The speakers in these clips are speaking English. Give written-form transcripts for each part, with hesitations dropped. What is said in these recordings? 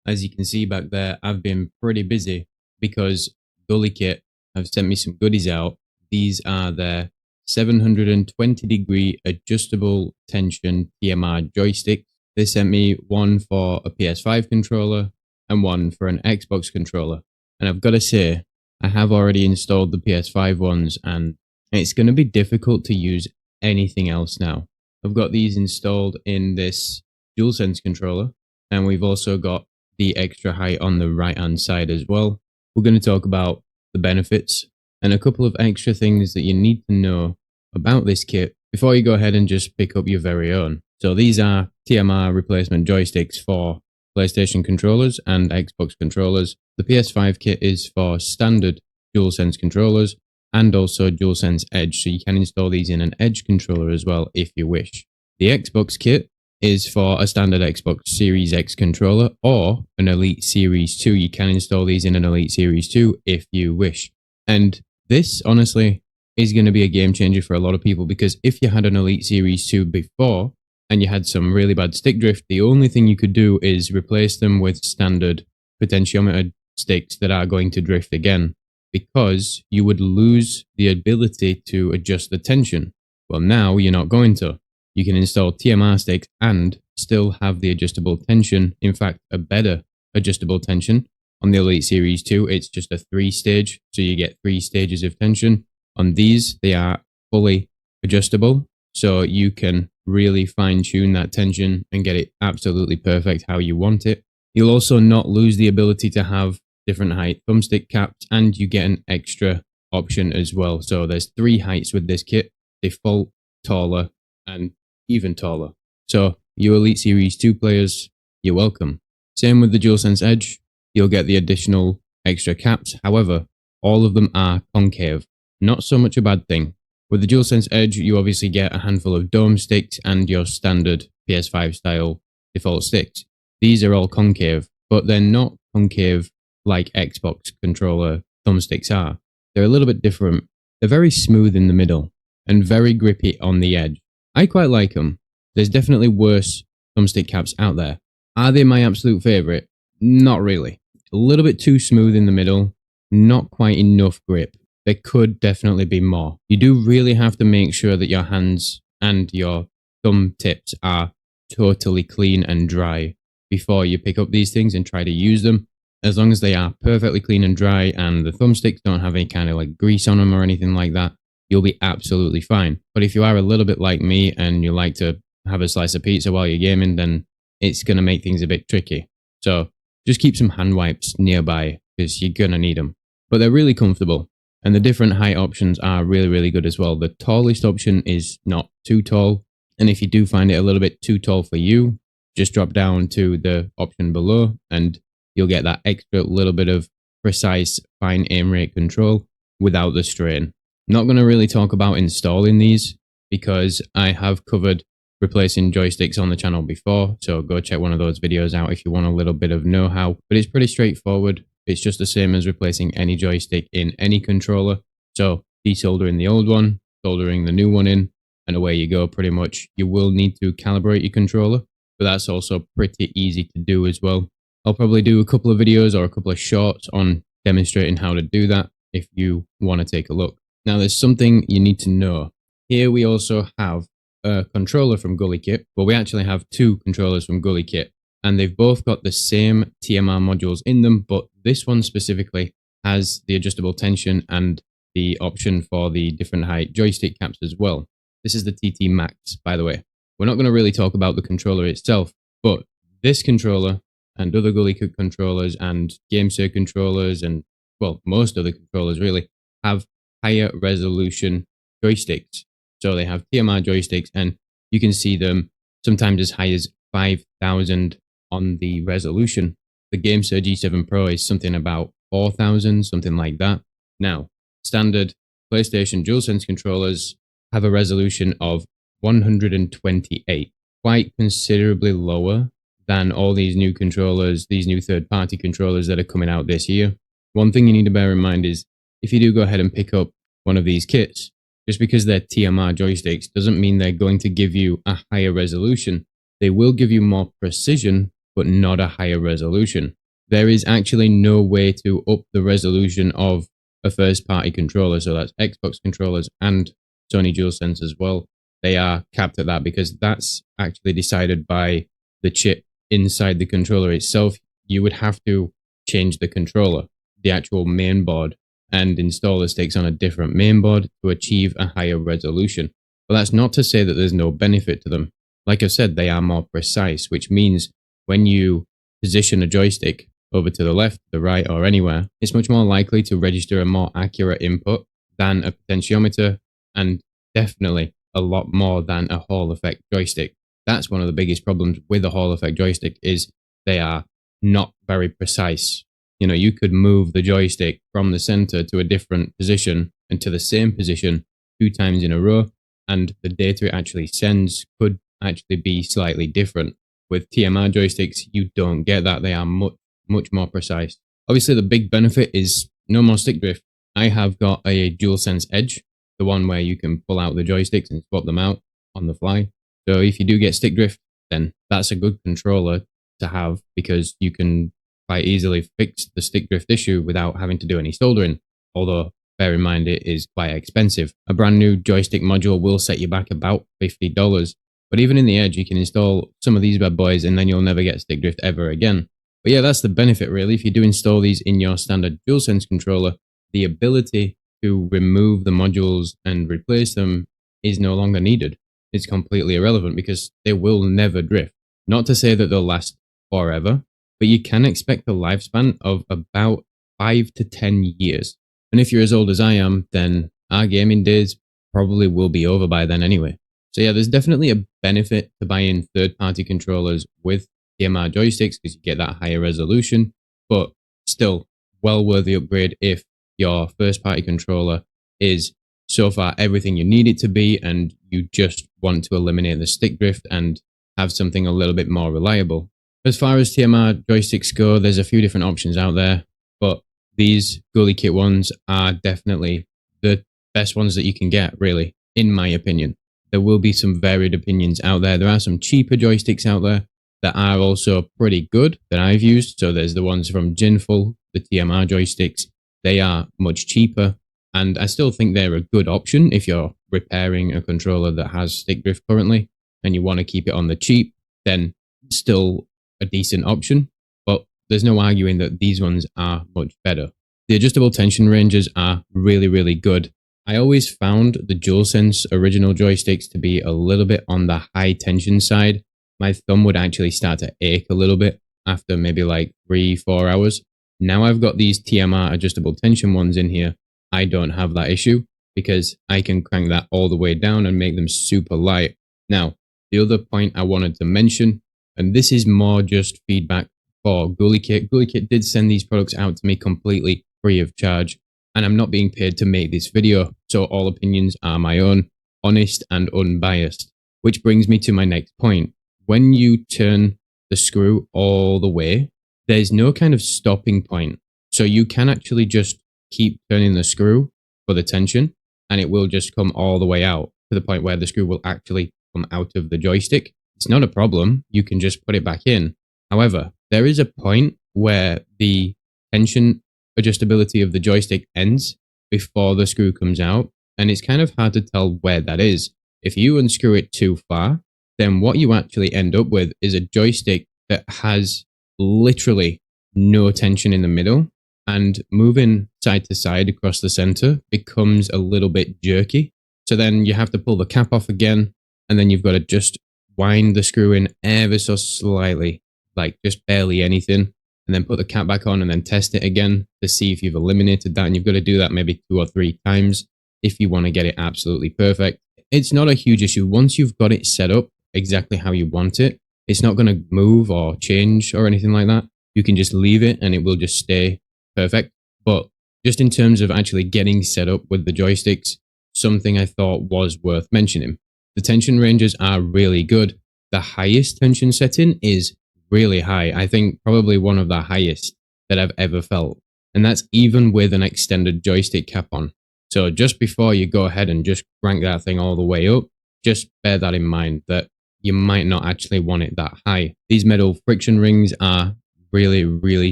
As you can see back there, I've been pretty busy because Gully Kit have sent me some goodies out. These are their 720-degree adjustable tension TMR joysticks. They sent me one for a PS5 controller and one for an Xbox controller. And I've got to say, I have already installed the PS5 ones and it's going to be difficult to use anything else now. I've got these installed in this DualSense controller, and we've also got the extra height on the right hand side as well. We're going to talk about the benefits and a couple of extra things that you need to know about this kit before you go ahead and just pick up your very own. So these are TMR replacement joysticks for PlayStation controllers and Xbox controllers. The PS5 kit is for standard DualSense controllers and also DualSense Edge, so you can install these in an Edge controller as well if you wish. The Xbox kit is for a standard Xbox Series X controller or an Elite Series 2. You can install these in an Elite Series 2 if you wish. And this, honestly, is going to be a game changer for a lot of people, because if you had an Elite Series 2 before and you had some really bad stick drift, the only thing you could do is replace them with standard potentiometer sticks that are going to drift again, because you would lose the ability to adjust the tension. Well, now you're not going to. You can install TMR sticks and still have the adjustable tension. In fact, a better adjustable tension. On the Elite Series 2, it's just a 3-stage, so you get 3 stages of tension. On these, they are fully adjustable, so you can really fine-tune that tension and get it absolutely perfect how you want it. You'll also not lose the ability to have different height thumbstick caps, and you get an extra option as well. So there's 3 heights with this kit: default, taller, and even taller. So you Elite Series 2 players, you're welcome. Same with the DualSense Edge, you'll get the additional extra caps. However, all of them are concave. Not so much a bad thing. With the DualSense Edge, you obviously get a handful of dome sticks and your standard PS5 style default sticks. These are all concave, but they're not concave like Xbox controller thumbsticks are. They're a little bit different. They're very smooth in the middle and very grippy on the edge. I quite like them. There's definitely worse thumbstick caps out there. Are they my absolute favorite? Not really. A little bit too smooth in the middle, not quite enough grip. There could definitely be more. You do really have to make sure that your hands and your thumb tips are totally clean and dry before you pick up these things and try to use them. As long as they are perfectly clean and dry and the thumbsticks don't have any kind of like grease on them or anything like that, you'll be absolutely fine. But if you are a little bit like me and you like to have a slice of pizza while you're gaming, then it's going to make things a bit tricky. So just keep some hand wipes nearby, because you're going to need them. But they're really comfortable, and the different height options are really, really good as well. The tallest option is not too tall, and if you do find it a little bit too tall for you, just drop down to the option below and you'll get that extra little bit of precise, fine aim rate control without the strain. Not going to really talk about installing these, because I have covered replacing joysticks on the channel before, so go check one of those videos out if you want a little bit of know-how. But it's pretty straightforward. It's just the same as replacing any joystick in any controller. So desoldering the old one, soldering the new one in, and away you go pretty much. You will need to calibrate your controller, but that's also pretty easy to do as well. I'll probably do a couple of videos or a couple of shorts on demonstrating how to do that if you want to take a look. Now, there's something you need to know. Here we also have a controller from Gully Kit. Well, we actually have 2 controllers from Gully Kit, and they've both got the same TMR modules in them, but this one specifically has the adjustable tension and the option for the different height joystick caps as well. This is the TT Max, by the way. We're not going to really talk about the controller itself, but this controller and other Gully Kit controllers and GameSir controllers and, well, most other controllers really have higher resolution joysticks. So they have TMR joysticks, and you can see them sometimes as high as 5,000 on the resolution. The GameSir G7 Pro is something about 4,000, something like that. Now, standard PlayStation DualSense controllers have a resolution of 128, quite considerably lower than all these new controllers, these new third-party controllers that are coming out this year. One thing you need to bear in mind is, if you do go ahead and pick up one of these kits, just because they're TMR joysticks doesn't mean they're going to give you a higher resolution. They will give you more precision, but not a higher resolution. There is actually no way to up the resolution of a first party controller. So that's Xbox controllers and Sony DualSense as well. They are capped at that because that's actually decided by the chip inside the controller itself. You would have to change the controller, the actual main board, and install the sticks on a different main board to achieve a higher resolution. But that's not to say that there's no benefit to them. Like I said, they are more precise, which means when you position a joystick over to the left, the right, or anywhere, it's much more likely to register a more accurate input than a potentiometer, and definitely a lot more than a Hall effect joystick. That's one of the biggest problems with a Hall effect joystick is they are not very precise. You know, you could move the joystick from the center to a different position and to the same position 2 times in a row, and the data it actually sends could actually be slightly different. With TMR joysticks, you don't get that. They are much more precise. Obviously, the big benefit is no more stick drift. I have got a DualSense Edge, the one where you can pull out the joysticks and swap them out on the fly. So if you do get stick drift, then that's a good controller to have because you can quite easily fix the stick drift issue without having to do any soldering. Although, bear in mind, it is quite expensive. A brand new joystick module will set you back about $50. But even in the Edge, you can install some of these bad boys and then you'll never get stick drift ever again. But yeah, that's the benefit really. If you do install these in your standard DualSense controller, the ability to remove the modules and replace them is no longer needed. It's completely irrelevant because they will never drift. Not to say that they'll last forever, but you can expect a lifespan of about 5 to 10 years. And if you're as old as I am, then our gaming days probably will be over by then anyway. So yeah, there's definitely a benefit to buying third-party controllers with TMR joysticks because you get that higher resolution, but still well worth the upgrade if your first-party controller is so far everything you need it to be and you just want to eliminate the stick drift and have something a little bit more reliable. As far as TMR joysticks go, there's a few different options out there, but these Ghoulie Kit ones are definitely the best ones that you can get, really, in my opinion. There will be some varied opinions out there. There are some cheaper joysticks out there that are also pretty good that I've used. So there's the ones from Jinful, the TMR joysticks. They are much cheaper, and I still think they're a good option if you're repairing a controller that has stick drift currently and you want to keep it on the cheap, then still a decent option. But there's no arguing that these ones are much better. The adjustable tension ranges are really, really good. I always found the DualSense original joysticks to be a little bit on the high tension side. My thumb would actually start to ache a little bit after maybe like 3-4 hours. Now I've got these TMR adjustable tension ones in here. I don't have that issue because I can crank that all the way down and make them super light. Now, the other point I wanted to mention, and this is more just feedback for Ghoulie Kit. Ghoulie Kit did send these products out to me completely free of charge, and I'm not being paid to make this video, so all opinions are my own, honest and unbiased. Which brings me to my next point. When you turn the screw all the way, there's no kind of stopping point. So you can actually just keep turning the screw for the tension, and it will just come all the way out to the point where the screw will actually come out of the joystick. It's not a problem. You can just put it back in. However, there is a point where the tension adjustability of the joystick ends before the screw comes out, and it's kind of hard to tell where that is. If you unscrew it too far, then what you actually end up with is a joystick that has literally no tension in the middle, and moving side to side across the center becomes a little bit jerky. So then you have to pull the cap off again, and then you've got to just wind the screw in ever so slightly, like just barely anything, and then put the cap back on and then test it again to see if you've eliminated that. And you've got to do that maybe 2 or 3 times if you want to get it absolutely perfect. It's not a huge issue. Once you've got it set up exactly how you want it, it's not going to move or change or anything like that. You can just leave it and it will just stay perfect. But just in terms of actually getting set up with the joysticks, something I thought was worth mentioning. The tension ranges are really good. The highest tension setting is really high. I think probably one of the highest that I've ever felt. And that's even with an extended joystick cap on. So just before you go ahead and just crank that thing all the way up, just bear that in mind that you might not actually want it that high. These metal friction rings are really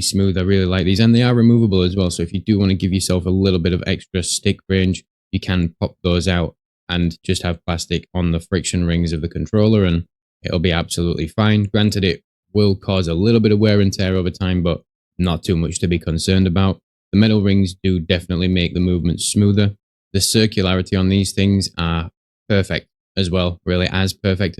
smooth. I really like these, and they are removable as well. So if you do want to give yourself a little bit of extra stick range, you can pop those out and just have plastic on the friction rings of the controller, and it'll be absolutely fine. Granted, it will cause a little bit of wear and tear over time, but not too much to be concerned about. The metal rings do definitely make the movement smoother. The circularity on these things are perfect as well, really as perfect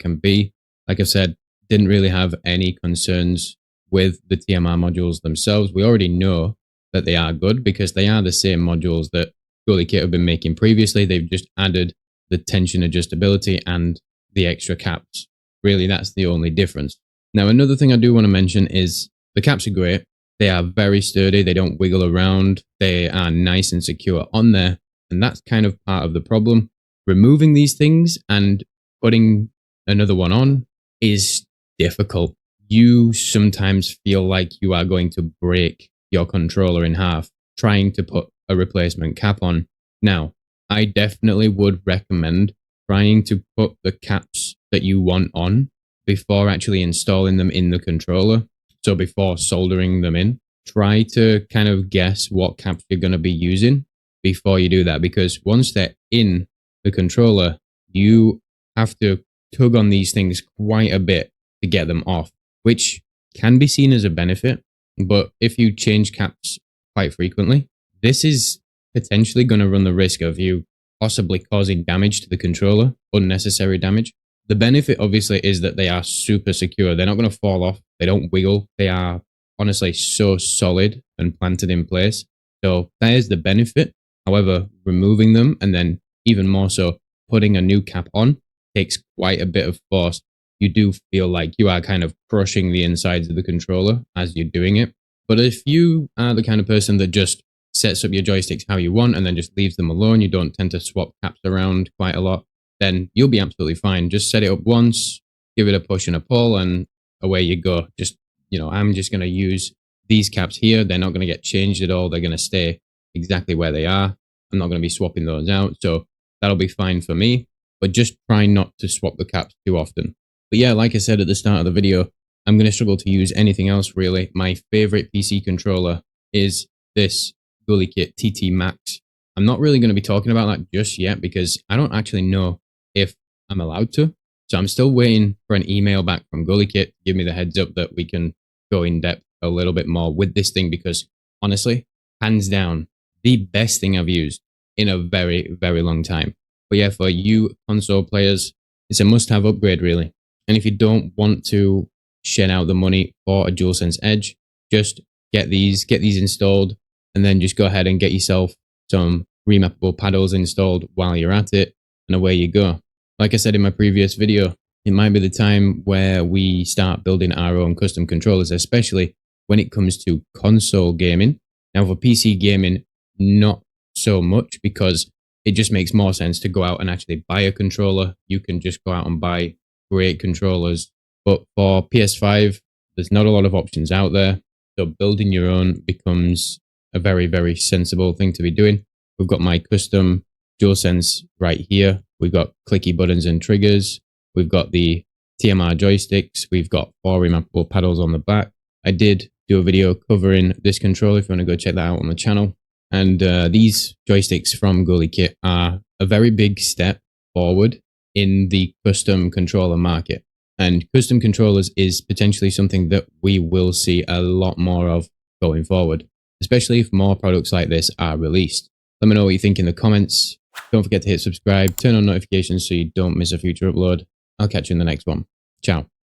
can be. Like I said, didn't really have any concerns with the TMR modules themselves. We already know that they are good because they are the same modules that GoalieKit have been making previously. They've just added the tension adjustability and the extra caps. Really, that's the only difference. Now, another thing I do want to mention is the caps are great. They are very sturdy. They don't wiggle around. They are nice and secure on there. And that's kind of part of the problem. Removing these things and putting another one on is difficult. You sometimes feel like you are going to break your controller in half trying to put a replacement cap on. Now, I definitely would recommend trying to put the caps that you want on before actually installing them in the controller. So before soldering them in, try to kind of guess what caps you're going to be using before you do that, because once they're in the controller, you have to tug on these things quite a bit to get them off, which can be seen as a benefit. But if you change caps quite frequently, this is potentially going to run the risk of you possibly causing damage to the controller, unnecessary damage. The benefit obviously is that they are super secure. They're not going to fall off. They don't wiggle. They are honestly so solid and planted in place. So that is the benefit. However, removing them and then even more so putting a new cap on takes quite a bit of force. You do feel like you are kind of crushing the insides of the controller as you're doing it. But if you are the kind of person that just sets up your joysticks how you want and then just leaves them alone, you don't tend to swap caps around quite a lot, then you'll be absolutely fine. Just set it up once, give it a push and a pull, and away you go. Just, I'm just going to use these caps here. They're not going to get changed at all. They're going to stay exactly where they are. I'm not going to be swapping those out. So that'll be fine for me, but just try not to swap the caps too often. But yeah, like I said at the start of the video, I'm going to struggle to use anything else really. My favorite PC controller is this GoalieKit TT Max. I'm not really going to be talking about that just yet because I don't actually know if I'm allowed to. So I'm still waiting for an email back from GoalieKit to give me the heads up that we can go in depth a little bit more with this thing, because honestly, hands down, the best thing I've used in a very long time. But yeah, for you console players, it's a must-have upgrade really. And if you don't want to shell out the money for a DualSense Edge, just get these installed, and then just go ahead and get yourself some remappable paddles installed while you're at it, and away you go. Like I said in my previous video, it might be the time where we start building our own custom controllers, especially when it comes to console gaming. Now for PC gaming, not so much, because it just makes more sense to go out and actually buy a controller. You can just go out and buy great controllers. But for PS5, there's not a lot of options out there. So building your own becomes a very sensible thing to be doing. We've got my custom DualSense right here. We've got clicky buttons and triggers. We've got the TMR joysticks. We've got 4 remappable paddles on the back. I did do a video covering this controller if you want to go check that out on the channel. And these joysticks from GoalieKit are a very big step forward in the custom controller market. And custom controllers is potentially something that we will see a lot more of going forward, especially if more products like this are released. Let me know what you think in the comments. Don't forget to hit subscribe, turn on notifications so you don't miss a future upload. I'll catch you in the next one. Ciao.